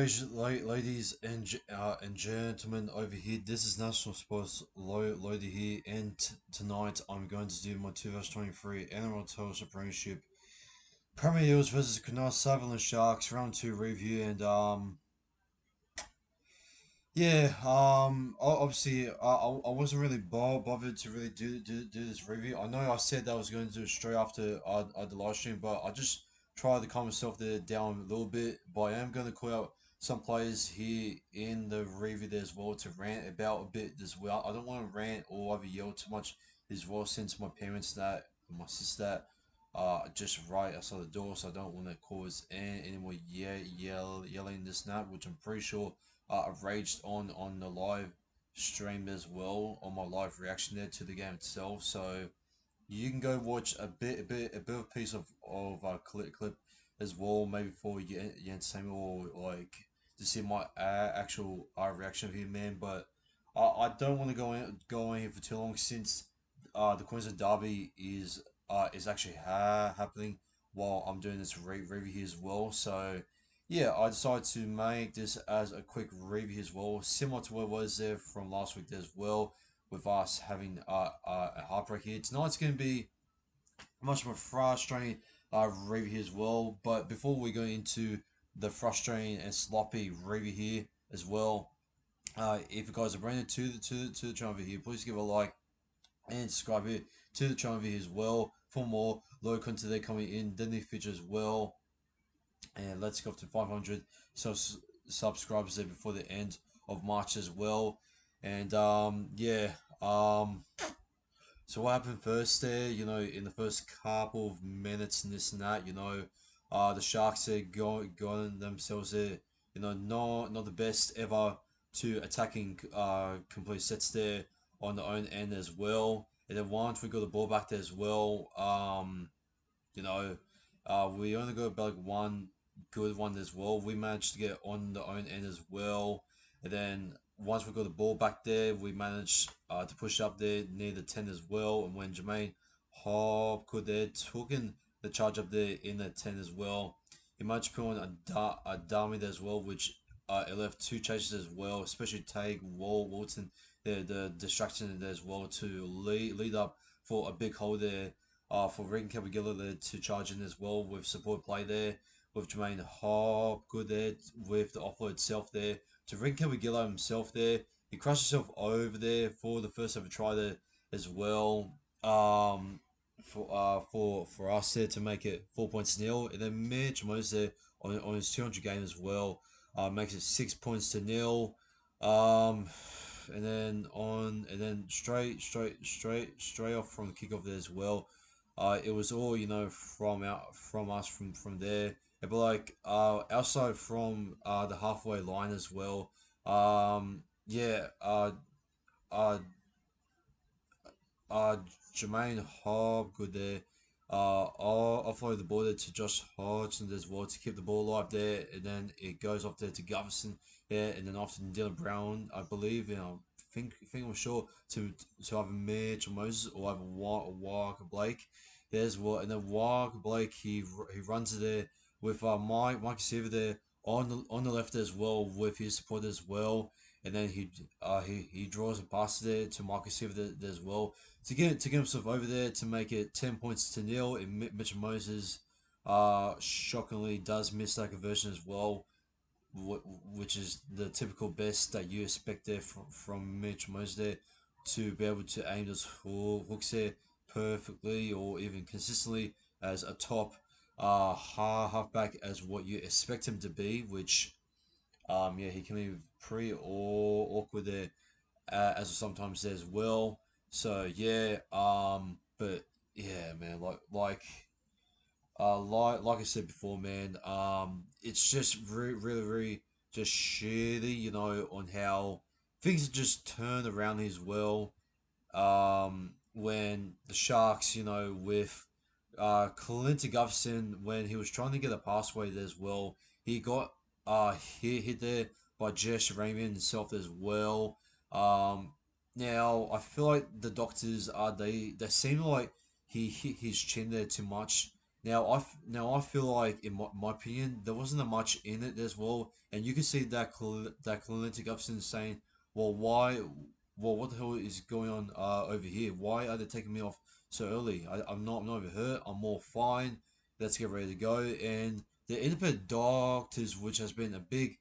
ladies and gentlemen over here. This is National Sports Lodi here, and tonight I'm going to do my 2023 NRL Telstra Premiership Premier Eels versus Cronull Sutherland Sharks round two review. And yeah, obviously, I wasn't really bothered to really do this review. I know I said that I was going to do it straight after the live stream, but I just tried to calm myself there down a little bit. But I am going to call out some players here in the review there as well to rant about a bit as well. I don't want to rant or ever yell too much as well, since my parents that my sister just right outside the door, so I don't want to cause any more yelling this that, which I'm pretty sure I've raged on the live stream as well, on my live reaction there to the game itself. So you can go watch a bit of piece of clip as well, maybe for your entertainment, or like to see my actual reaction of him, man. But I don't want to go in here for too long, since the Queensland Derby is actually happening while I'm doing this review here as well. So yeah, I decided to make this as a quick review as well, similar to what it was there from last week as well, with us having a heartbreak here. Tonight's going to be much more frustrating review as well. But before we go into the frustrating and sloppy review here as well, if you guys are brand new to the channel over here, please give a like and subscribe here to the channel over here as well for more low content there coming in, the new features as well. And let's go up to 500 subscribers there before the end of March as well. And yeah, so what happened first there? In the first couple of minutes and this and that, the Sharks are going themselves there. Not the best ever to attacking complete sets there on the own end as well. And then once we got the ball back there as well, you know, we only got about like one good one as well. We managed to get on the own end as well, and then once we got the ball back there, we managed to push up there near the 10 as well. And when Jermaine Hopgood there took in the charge up there in the 10 as well, he managed to put on a dummy there as well, which it left two chases as well, especially Tague Walton there, the distraction there as well, to lead up for a big hole there for Regan Cabagilla there to charge in as well, with support play there, with Jermaine Hopgood there with the offload itself there to Regan Cabagilla himself there. He crushed himself over there for the first ever try there as well. For us there to make it 4 points nil, and then Mitch Moses there on his 200 game as well, makes it 6 points to nil. And then straight off from the kickoff there as well. It was all from us from there. But like outside from the halfway line as well. Yeah. Uh, uh, Jermaine Hobgood there. Offload the ball there to Josh Hodgson as well to keep the ball alive there, and then it goes off there to Gutherson there, and then off to Dylan Brown, I believe. I think I'm sure to either Mitch or Moses or either Walker Blake. There's what, and then Walker Blake he runs it there with Mike Seaver there on the left as well with his support as well, and then he draws a pass there to Marcus Seaver there as well to get himself over there to make it 10 points to nil. And Mitchell Moses, shockingly does miss that conversion as well, which is the typical best that you expect there from Mitchell Moses there, to be able to aim those hooks there perfectly or even consistently as a top halfback as what you expect him to be, which yeah, he can be pretty awkward there as sometimes as well. So yeah, but yeah, man, like I said before, man, it's just really just shitty, on how things just turn around as well. When the Sharks, with Clinton Gutherson, when he was trying to get a passway there as well, he got hit there by Jess Raymond himself as well. Um, Now I feel like the doctors they seem like he hit his chin there too much Now I feel like, in my opinion, there wasn't that much in it as well, and you can see that that Clinton Gupson saying, "Well, why? Well, what the hell is going on over here? Why are they taking me off so early? I'm not even hurt. I'm all fine. Let's get ready to go." And the independent doctors, which has been a big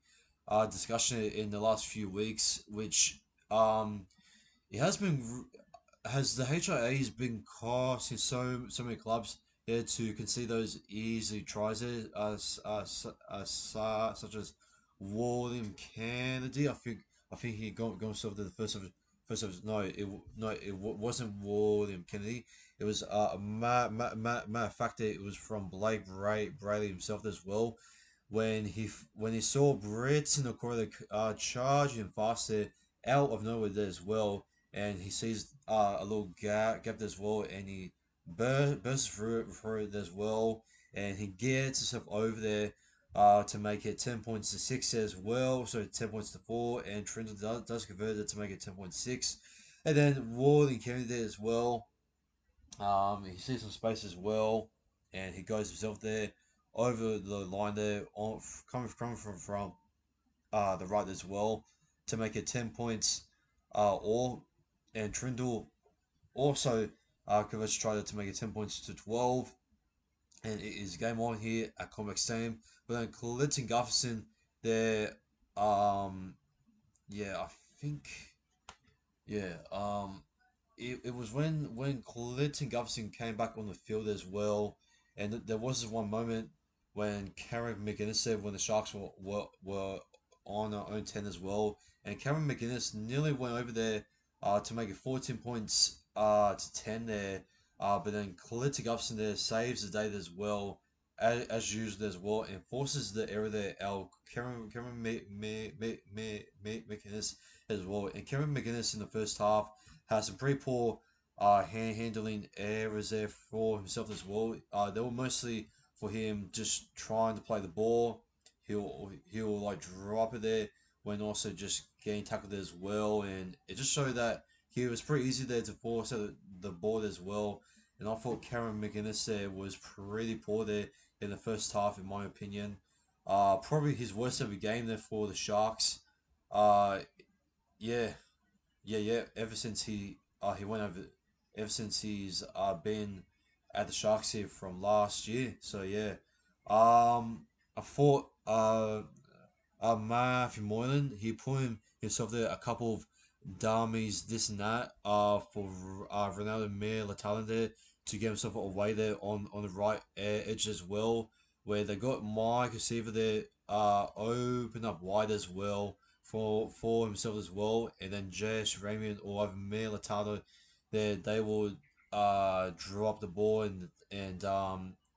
discussion in the last few weeks, which um it has been has the HIA's been costing so many clubs there to concede those easy tries there, such as William Kennedy. I think he got himself to the first of no, wasn't William Kennedy. It was matter of fact, it was from Blake Brayley himself as well. When he saw Brits in the corner charging him fast there out of nowhere there as well, and he sees a little gap as well, and he bursts through it as well, and he gets himself over there to make it 10 points to 6 as well, so 10 points to 4, and Trent does convert it to make it 10.6, and then Ward and Kennedy there as well. He sees some space as well, and he goes himself there over the line there, coming from the right as well, to make it 10 points all. And Trindle also converts try to make it 10 points to 12. And it is game on here at Comic Stadium. But then Clinton Gufferson there, um, yeah, I think, yeah, it was when Clinton Gufferson came back on the field as well, and there was this one moment when Karen McInnes said when the Sharks were on their own 10 as well, and Karen McInnes nearly went over there to make it 14 points to 10 there, but then Clinton Gufferson there saves the day as well. As usual as well, and forces the error there. Our McInnes as well, and Karen McInnes in the first half has some pretty poor handling errors there for himself as well. They were mostly for him just trying to play the ball. He'll like drop it there when also just getting tackled as well, and it just showed that he was pretty easy there to force the ball as well. And I thought Cameron McInnes there was pretty poor there in the first half, in my opinion. Probably his worst ever game there for the Sharks. Uh, yeah, yeah. He went over, ever since he's been at the Sharks here from last year. So yeah, I thought Matthew Moylan, he put himself there a couple of dummies, this and that, for Ronaldo Mir Latalin there to get himself away there on the right edge as well, where they got Mike Receiver there, open up wide as well for himself as well, and then Jess Raymond or either Mir Latalo there, they will drop the ball, and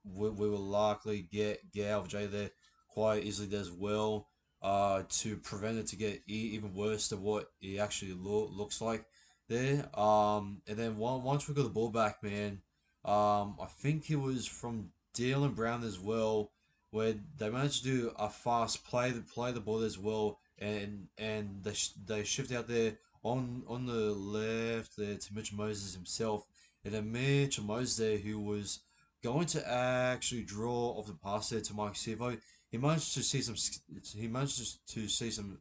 we will likely get out of Jay there quite easily as well, to prevent it to get even worse than what it actually looks like there. And then once we got the ball back, man, I think it was from Dylan Brown as well, where they managed to do a fast play the ball as well, and they shift out there on the left there to Mitch Moses himself, and then Mitch Moses there, who was going to actually draw off the pass there to Mike Sivo. He managed to see some. He managed to see some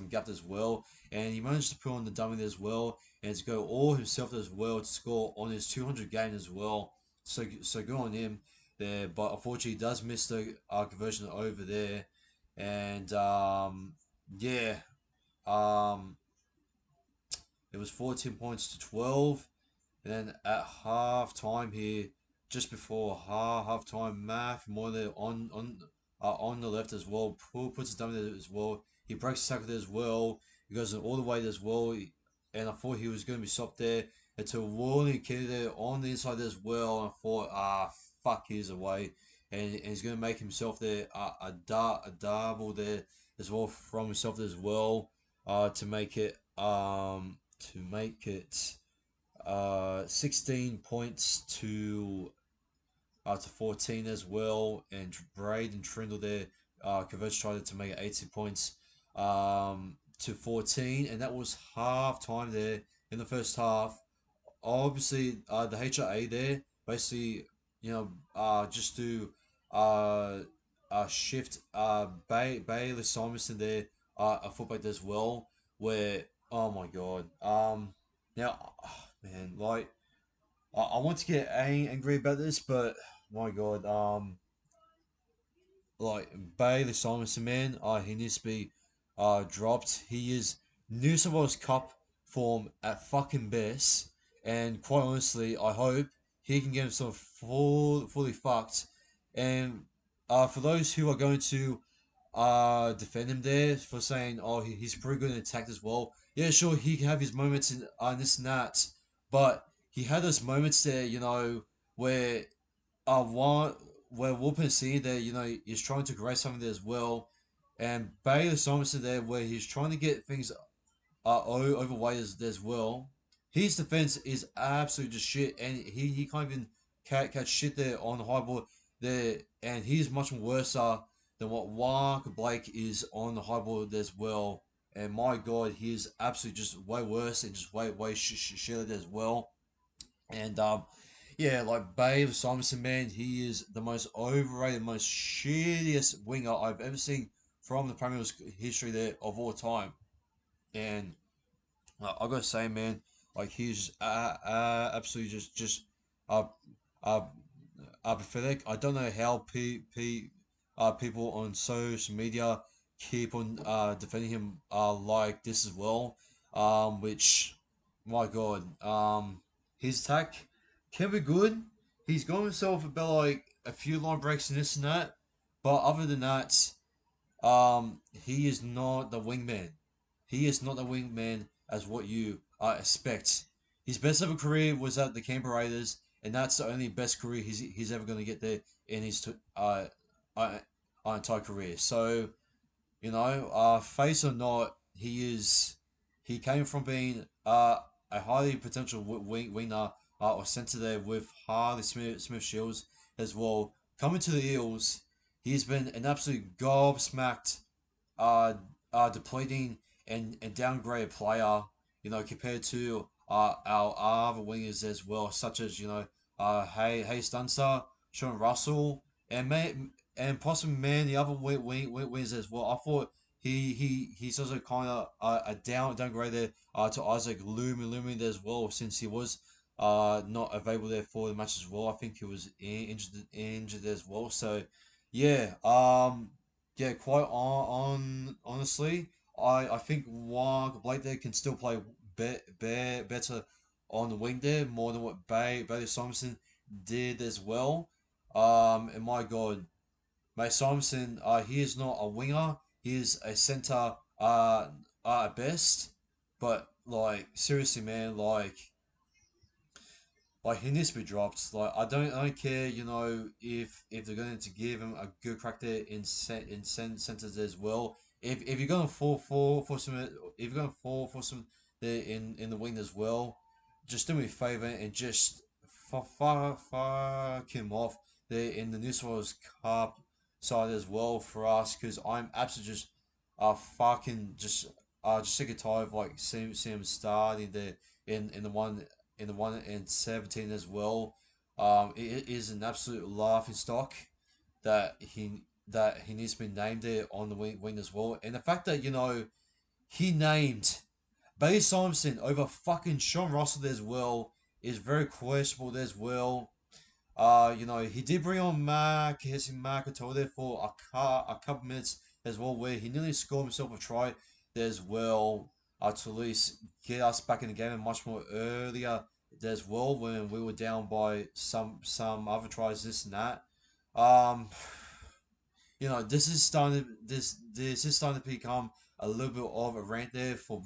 gap as well, and he managed to put on the dummy as well, and to go all himself as well to score on his 200 game as well. So good on him there, but unfortunately he does miss the conversion over there, and yeah, um, it was 14 points to 12. And then at half time here, just before half time, Math more there on the left as well. Puts it down there as well. He breaks the tackle there as well. He goes all the way there as well. And I thought he was going to be stopped there until Wally Kennedy there on the inside as well. And I thought, fuck, he's away. And he's going to make himself there a double there as well from himself as well, to make it 16 points to 14 as well, and Braden Trindle there converts tried to make it 18 points to 14, and that was half time there in the first half. Obviously, the HRA there basically just to uh, shift Bailey Simonson there, a fullback as well. Where oh my god, now man, like I want to get angry about this, but my god, like Bailey Simonson, man, he needs to be dropped. He is New South Wales Cup form at fucking best, and quite honestly, I hope he can get himself fully fucked. And for those who are going to defend him there for saying, oh, he's pretty good in attack as well. Yeah, sure, he can have his moments in this and that, but he had those moments there, where one where Wolpen see that he's trying to create something there as well, and Bailey Somerset there where he's trying to get things overweight as well. His defense is absolutely just shit, and he can't even catch shit there on the high ball there, and he's much worse than what Mark Blake is on the high ball as well. And my god, he's absolutely just way worse and just way shit as well. And yeah, like Babe Simonson, man, he is the most overrated, most shittiest winger I've ever seen from the Premiership history there of all time. And I gotta say, man, like he's absolutely just uh uh pathetic. I don't know how people on social media keep on defending him like this as well. Which my God, his attack can be good. He's got himself about like a few line breaks and this and that, but other than that, he is not the wingman. He is not the wingman as what you expect. His best ever career was at the Canberra Raiders, and that's the only best career he's ever going to get there in his uh, entire career. So face or not, he came from being a highly potential winger or centre there with Harley Smith Shields as well. Coming to the Eels, he's been an absolute gobsmacked uh, depleting and downgraded player, compared to our other wingers as well, such as Hayes Dunster, Sean Russell, and possibly the other wingers as well. I thought he's also kind of a downgrade there to Isaac Lumi as well, since he was not available there for the match as well. I think he was injured as well. So yeah, yeah, quite honestly, I think Mark Blake there can still play better on the wing there, more than what Bailey Thompson did as well. And my God, Mate Thompson, he is not a winger. He is a center, at best. But like seriously, man, like he needs to be dropped. Like I don't care, if they're going to give him a good crack there in centers as well. If you're going to fall for some, if you're going to fall for some there in the wing as well, just do me a favor and just fuck him off there in the New South Wales Cup side as well for us, because I'm absolutely just fucking just sick and tired of like seeing him starting there in the 1 and 17 as well. It is an absolute laughing stock that he needs to be named there on the wing as well. And the fact that he named Bailey Simonson over fucking Sean Russell as well is very questionable as well. He did bring on Hesse Markatoa there for a couple minutes as well, where he nearly scored himself a try there as well, to at least get us back in the game and much more earlier there as well, when we were down by some other tries, this and that. Um, this is starting to become a little bit of a rant there for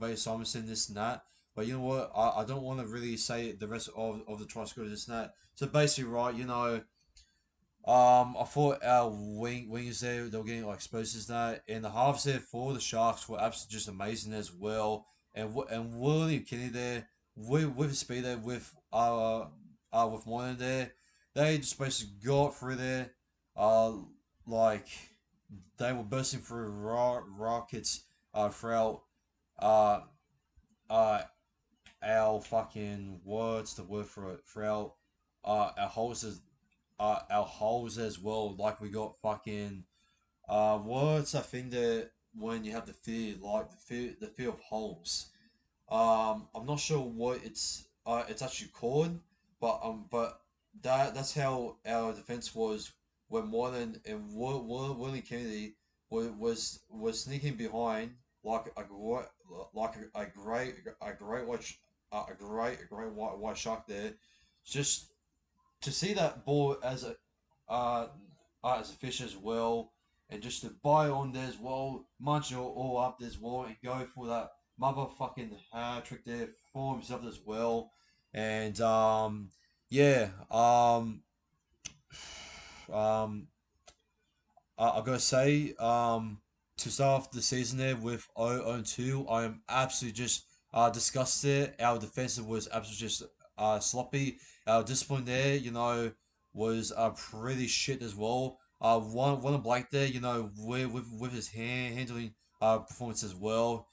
Bailey Simonson, this and that. But you know what? I don't want to really say the rest of the try scorers, this and that. So basically, right, I thought our wingers there, they were getting like exposed as that, and the halves there for the Sharks were absolutely just amazing as well. And William Kenny there with speed there with Moylan there, they just basically got through there, uh like they were bursting through rockets throughout uh uh our fucking what's the word for it throughout our holes as well. Like we got fucking what's that thing that when you have the fear, like the fear of holes. I'm not sure what it's actually called, but that's how our defense was when Moreland and Willie Kennedy was sneaking behind like a great a great white shark there, just to see that ball uh, as a fish as well, and just to buy on there as well, munch it all up there as well, and go for that motherfucking hat trick there for himself as well, and yeah, um, I gotta say, to start off the season there with 0-2, I am absolutely just disgusted. Our defensive was absolutely just sloppy. Our discipline there, was pretty shit as well. One of Blake there, with his handling performance as well.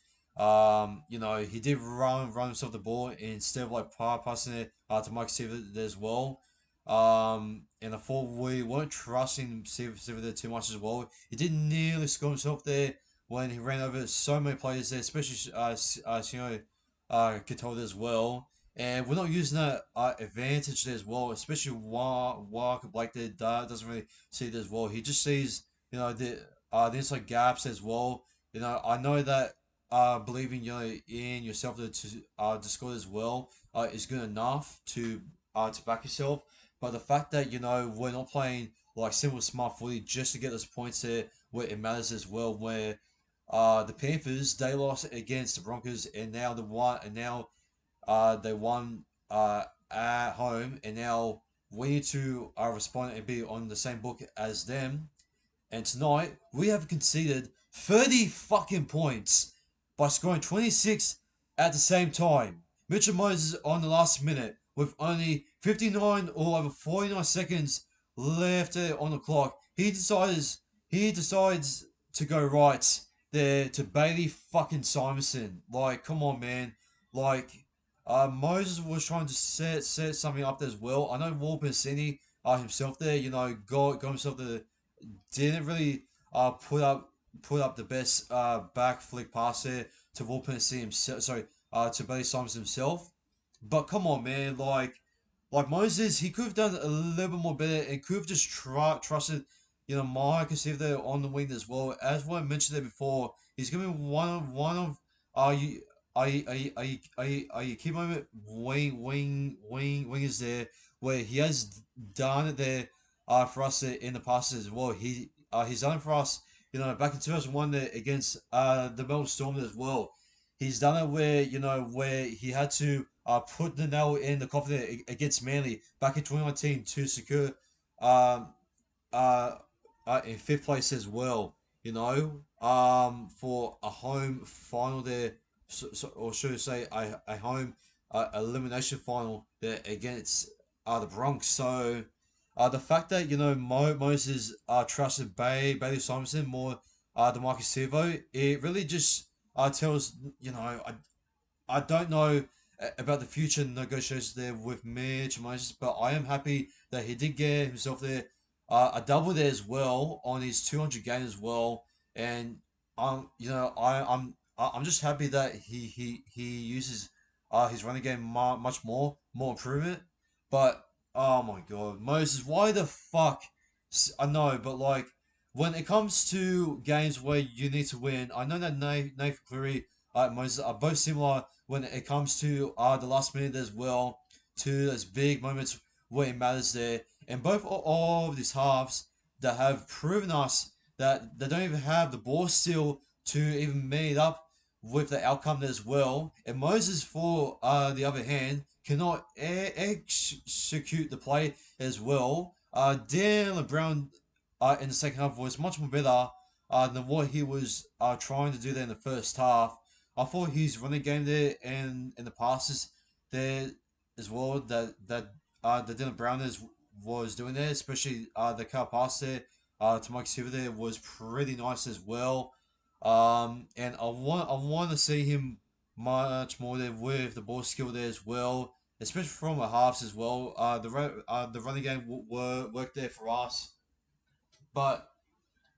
He did run himself the ball instead of like passing it to Mike Seaver there as well. And I thought we weren't trusting Siver there too much as well. He did nearly score himself there when he ran over so many players there, especially Katoda as well. And we're not using that advantage there as well, especially Walker Blake there doesn't really see it as well. He just sees, the inside gaps as well. I know that believing in yourself to score as well is good enough to back yourself. But the fact that we're not playing like simple smart footy just to get those points there where it matters as well. Where the Panthers they lost against the Broncos and now they won at home and now we need to respond and be on the same book as them. And tonight, we have conceded 30 fucking points by scoring 26 at the same time. Mitchell Moses on the last minute with only 59 or over 49 seconds left on the clock. He decides to go right there to Bailey fucking Simonson. Like, come on, man. Like, Moses was trying to set something up there as well. I know Walper Cini himself there, got himself the didn't really put up the best back flick pass there to Volpinski himself. Sorry, to Bailey Simons himself. But come on, man, like Moses, he could have done a little bit more better and could have just trusted, Marcus if they're on the wing as well. As what I mentioned there before, he's gonna be one of are you are you keep moment wingers there where he has done it there for us in the past as well. He's done it for us, back in 2001 there against the Melbourne Storm as well. He's done it where he had to put the nail in the coffin there against Manly back in 2019 to secure um, uh, in fifth place as well. For a home final there, or should I say a home elimination final there against the Bronx. So the fact that Moses trusted Bailey Simonson more than Marcus Servo, it really just tells I don't know about the future negotiations there with Mitch Moses, but I am happy that he did get himself there a double there as well on his 200 game as well, and I'm just happy that he uses his running game much more improvement, but oh my god, Moses, why the fuck? I know, but like when it comes to games where you need to win, I know that Nathan Cleary, Moses are both similar when it comes to the last minute as well, to those big moments where it matters there. And both of these halves that have proven us that they don't even have the ball still to even meet up with the outcome as well. And Moses, for the other hand, cannot execute the play as well. Daniel Brown in the second half was much more better than what he was trying to do there in the first half. I thought his running game there and the passes there as well that Dylan Brown was doing there, especially the car pass there to Mike Silver there was pretty nice as well. And I want to see him much more there with the ball skill there as well. especially from the halves as well. The running game worked there for us, but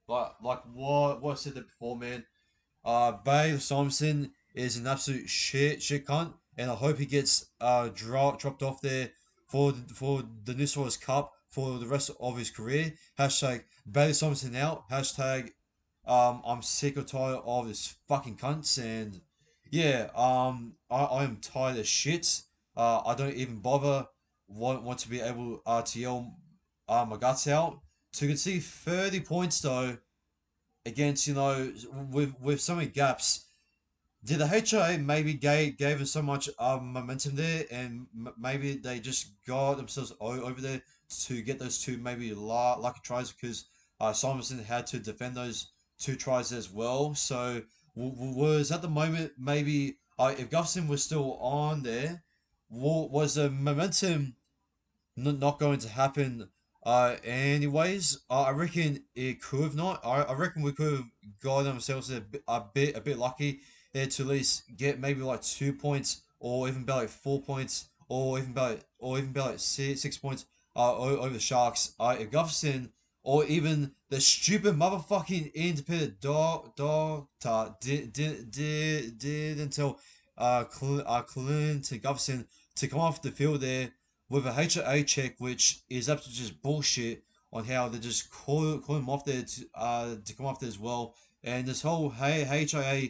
like what I said there before, man. Bay Thompson is an absolute shit cunt, and I hope he gets dropped off there for the New South Wales Cup for the rest of his career. Hashtag Bailey Thompson out. Hashtag I'm sick or tired of this fucking cunts, and yeah, I am tired of shit. I don't even bother want to be able to yell my guts out. To concede 30 points though against, with so many gaps, did the HIA maybe gave him so much momentum there, and maybe they just got themselves over there to get those two maybe lucky tries, because Simonson had to defend those two tries as well. So was at the moment maybe if Gustafson was still on there, was the momentum not going to happen anyways? I reckon it could have not. I reckon we could have got ourselves a bit lucky there to at least get maybe like 2 points, or even about like 4 points, or even about like 6 points over the Sharks. If Gutherson, or even the stupid motherfucking independent doctor didn't tell Clinton Gutherson to come off the field there with a HA check, which is absolutely just bullshit, on how they just call him off there to come off there as well. And this whole HIA,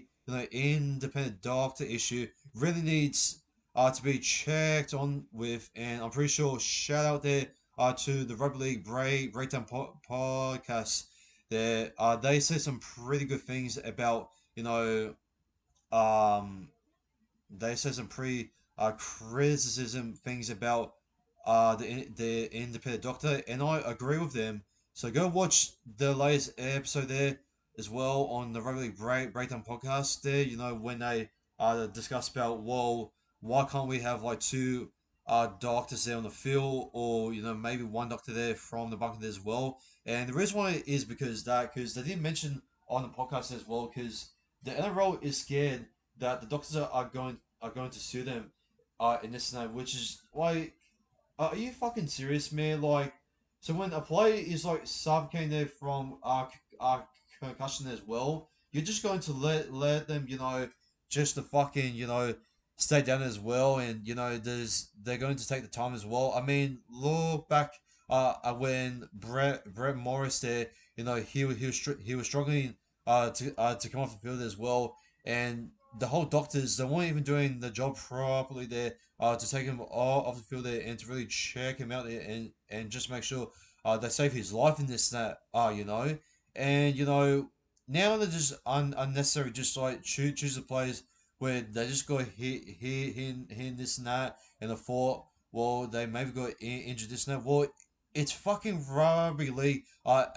independent doctor issue really needs to be checked on with. And I'm pretty sure, shout out there to the Rugby League Breakdown podcast. There, they say some pretty good things about, um they said some pretty criticism things about the independent doctor, and I agree with them. So go watch the latest episode there as well on the Rugby League Breakdown podcast. There, when they discuss about, well, why can't we have like two doctors there on the field, or maybe one doctor there from the bunker there as well. And the reason why is because they didn't mention on the podcast as well, because the NRL is scared that the doctors are going to sue them in this and that, which is like, are you fucking serious, man? Like, so when a player is like suffocating there from concussion as well, you're just going to let them, just to fucking, stay down as well, and they're going to take the time as well. I mean, look back when Brett Morris there, he was struggling to come off the field as well, and the whole doctors, they weren't even doing the job properly there to take him off the field there, and to really check him out there, and just make sure they save his life in this and that, and now they're just unnecessary, just like choose the players where they just got hit this and that, and the thought, well, they maybe got injured this and that. Well, it's fucking rugby league. At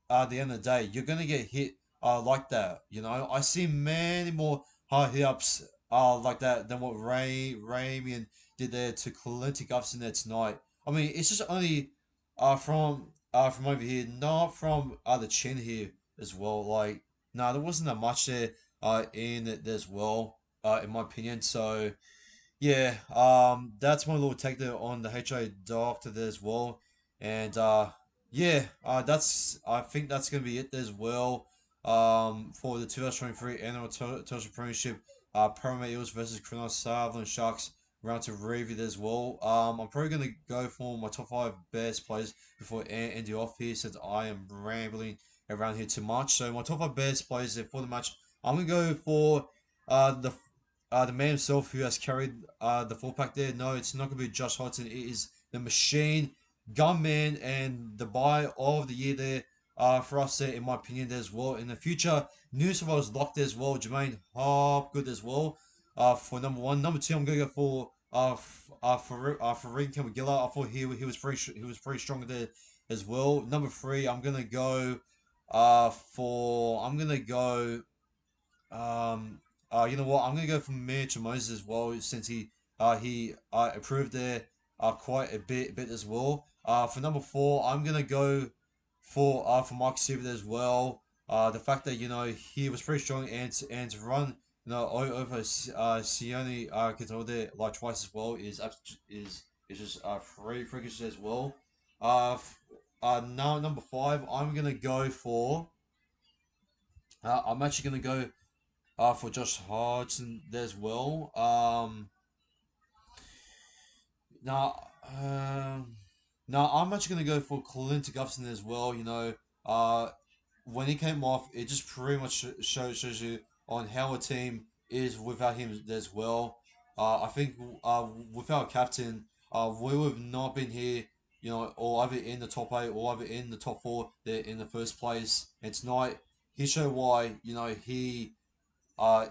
the end of the day, you're gonna get hit like that. I see many more high hit ups like that than what Ramian did there to Clinton Gutherson there tonight. I mean, it's just only from over here, not from the chin here as well. Like, no, there wasn't that much there in it as well, in my opinion. So yeah, that's my little take there on the HA doctor there as well, and yeah, I think that's gonna be it as well. For the 2023 NRL Telstra Premiership, Parramatta Eels versus Cronull Sutherland Sharks round to review as well. I'm probably gonna go for my top five best players before ending off here, since I am rambling around here too much. So my top five best players there for the match, I'm gonna go for the man himself who has carried the full pack there. No, it's not going to be Josh Hodgson. It is the machine, gunman, and the buy of the year there for us there, in my opinion, there as well. In the future, New South Wales locked as well. Jermaine Hopgood as well for number one. Number two, I'm going to go for Farid Kamagilla. I thought he was pretty strong there as well. Number three, I'm going to go I'm going to go you know what? I'm gonna go for Mitch Moses as well, since he improved there quite a bit as well. For number four, I'm gonna go for Mark Sievert as well. The fact that he was pretty strong, and to run No, over Sione Katode like twice as well is just freakish as well. Now number five, I'm gonna go for. I'm actually gonna go for Josh Hodgson there as well. Now, no, I'm actually gonna go for Clint Gupson as well. Uh, when he came off, it just pretty much shows you on how a team is without him as well. I think without a captain, we would have not been here. Or either in the top eight or either in the top four there in the first place. And tonight, he showed why.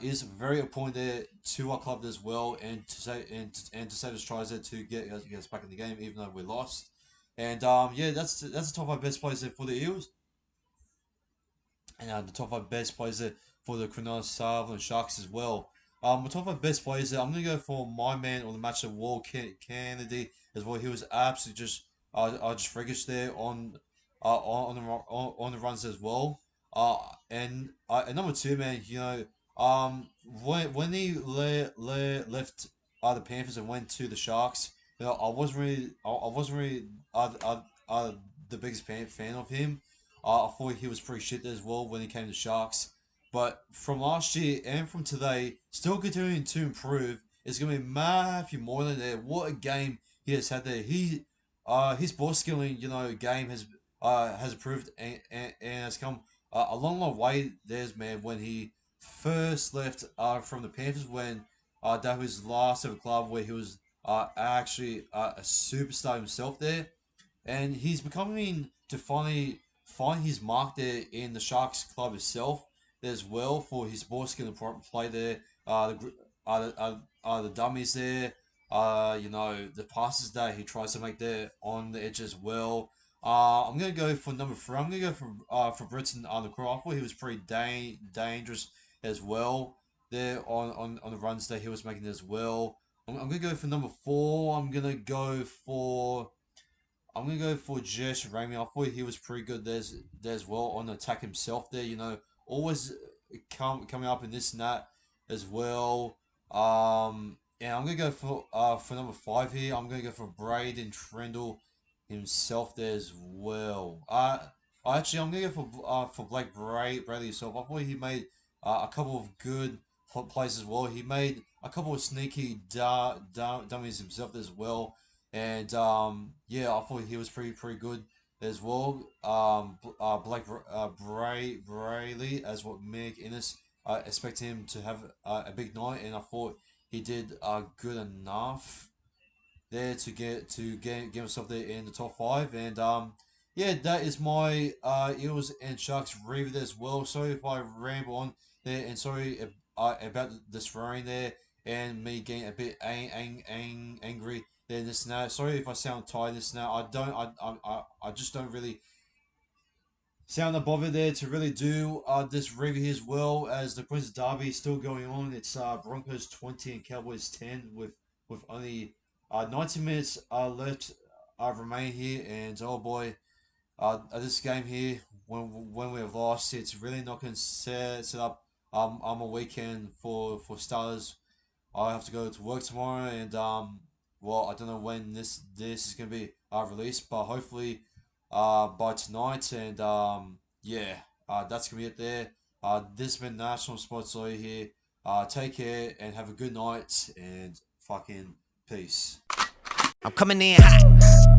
Is very appointed to our club as well, and to save us tries there to get us back in the game, even though we lost. And yeah, that's the top five best players there for the Eels, and the top five best players there for the Cronull Sutherland Sharks as well. The top five best players there, I'm gonna go for my man on the match of Wall Kennedy as well. He was absolutely just freakish there on the runs as well. And number two, man, when he left the Panthers and went to the Sharks, I wasn't really the biggest fan of him. I thought he was pretty shit as well when he came to Sharks. But from last year and from today, still continuing to improve. It's gonna be Matthew Moylan there. What a game he has had there. His ball skilling, game has improved and has come a long way. There's man when he first left from the Panthers when that was his last ever club where he was actually a superstar himself there, and he's becoming to finally find his mark there in the Sharks club itself as well for his ball skill and play there. The dummies there. The passes that he tries to make there on the edge as well. I'm gonna go for number three. I'm gonna go for Britton on the crow. I thought he was pretty dangerous as well there on the runs that he was making as well. I'm gonna go for number four. I'm gonna go for Jess Ramey. I thought he was pretty good there as well on the attack himself there. Always coming up in this and that as well. And I'm gonna go for number five here. I'm gonna go for Braden Trendle himself there as well. I'm gonna go for Blake Bradley himself. I thought he made a couple of good plays as well. He made a couple of sneaky dummies himself as well, and yeah, I thought he was pretty good as well. Blake Brayley as what Mick Innes expect him to have a big night, and I thought he did good enough there to get himself there in the top five. And yeah, that is my Eels and Sharks review as well. Sorry if I ramble on there, and sorry about the swearing there and me getting a bit angry there this and that. Sorry if I sound tired this and that. I just don't really sound bothered there to really do this review as well, as the Queens Derby is still going on. It's Broncos 20 and Cowboys 10 with only 90 minutes left remain here, and oh boy, this game here when we have lost, it's really not going to set up a weekend for starters. I have to go to work tomorrow, and well, I don't know when this is gonna be released, but hopefully, by tonight. And yeah, that's gonna be it there. This has been National Sports Lawyer here. Take care and have a good night, and fucking peace. I'm coming in hot.